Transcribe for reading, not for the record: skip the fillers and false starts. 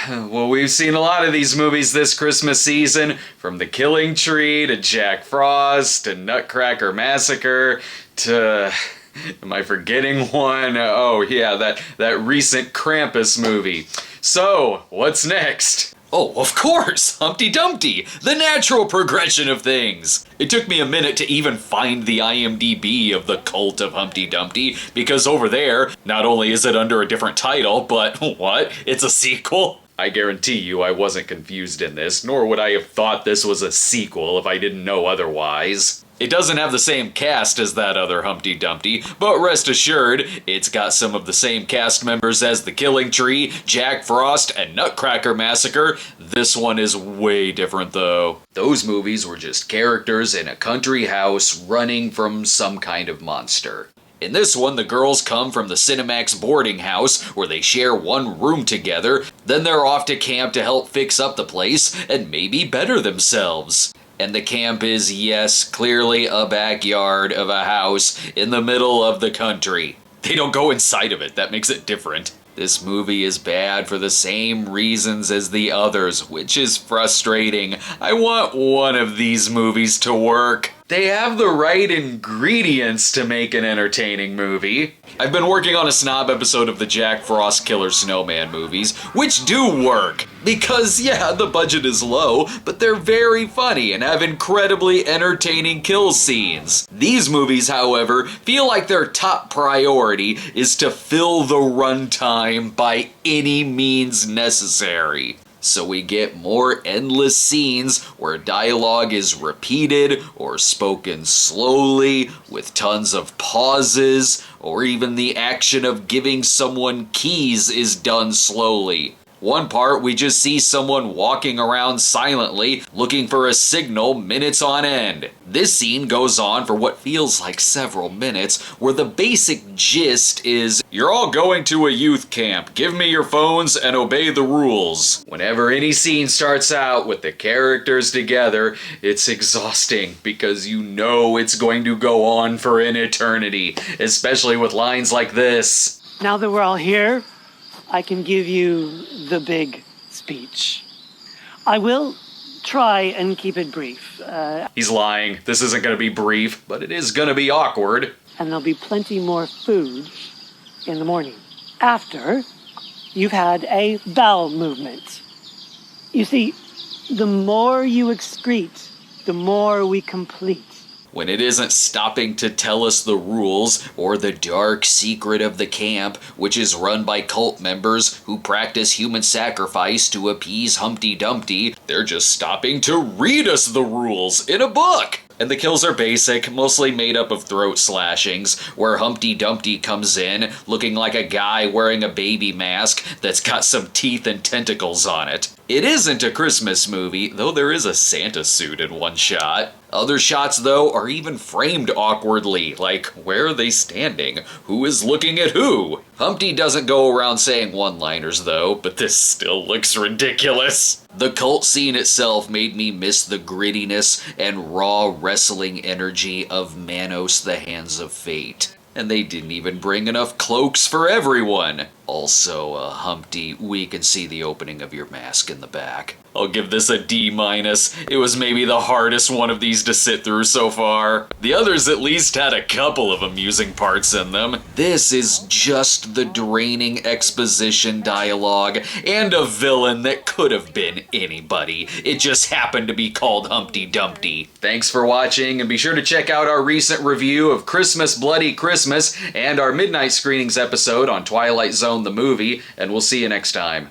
Well, we've seen a lot of these movies this Christmas season, from The Killing Tree to Jack Frost to Nutcracker Massacre to... Am I forgetting one? Oh yeah, that recent Krampus movie. So, what's next? Oh, of course! Humpty Dumpty! The natural progression of things! It took me a minute to even find the IMDb of the Cult of Humpty Dumpty, because over there, not only is it under a different title, but what? It's a sequel? I guarantee you I wasn't confused in this, nor would I have thought this was a sequel if I didn't know otherwise. It doesn't have the same cast as that other Humpty Dumpty, but rest assured, it's got some of the same cast members as The Killing Tree, Jack Frost, and Nutcracker Massacre. This one is way different though. Those movies were just characters in a country house running from some kind of monster. In this one, the girls come from the Cinemax boarding house, where they share one room together, then they're off to camp to help fix up the place and maybe better themselves. And the camp is, yes, clearly a backyard of a house in the middle of the country. They don't go inside of it, that makes it different. This movie is bad for the same reasons as the others, which is frustrating. I want one of these movies to work. They have the right ingredients to make an entertaining movie. I've been working on a snob episode of the Jack Frost Killer Snowman movies, which do work. Because, yeah, the budget is low, but they're very funny and have incredibly entertaining kill scenes. These movies, however, feel like their top priority is to fill the runtime by any means necessary. So we get more endless scenes where dialogue is repeated or spoken slowly with tons of pauses, or even the action of giving someone keys is done slowly. One part, we just see someone walking around silently, looking for a signal minutes on end. This scene goes on for what feels like several minutes, where the basic gist is, you're all going to a youth camp, give me your phones and obey the rules. Whenever any scene starts out with the characters together, it's exhausting, because you know it's going to go on for an eternity, especially with lines like this. Now that we're all here, I can give you the big speech. I will try and keep it brief. He's lying. This isn't going to be brief, but it is going to be awkward. And there'll be plenty more food in the morning, after you've had a bowel movement. You see, the more you excrete, the more we complete. When it isn't stopping to tell us the rules or the dark secret of the camp, which is run by cult members who practice human sacrifice to appease Humpty Dumpty, they're just stopping to read us the rules in a book. And the kills are basic, mostly made up of throat slashings, where Humpty Dumpty comes in looking like a guy wearing a baby mask that's got some teeth and tentacles on it. It isn't a Christmas movie, though there is a Santa suit in one shot. Other shots, though, are even framed awkwardly, like, where are they standing? Who is looking at who? Humpty doesn't go around saying one-liners, though, but this still looks ridiculous. The cult scene itself made me miss the grittiness and raw wrestling energy of Manos the Hands of Fate. And they didn't even bring enough cloaks for everyone. Also, Humpty, we can see the opening of your mask in the back. I'll give this a D-. It was maybe the hardest one of these to sit through so far. The others at least had a couple of amusing parts in them. This is just the draining exposition dialogue and a villain that could have been anybody. It just happened to be called Humpty Dumpty. Thanks for watching, and be sure to check out our recent review of Christmas Bloody Christmas and our midnight screenings episode on Twilight Zone the movie, and we'll see you next time.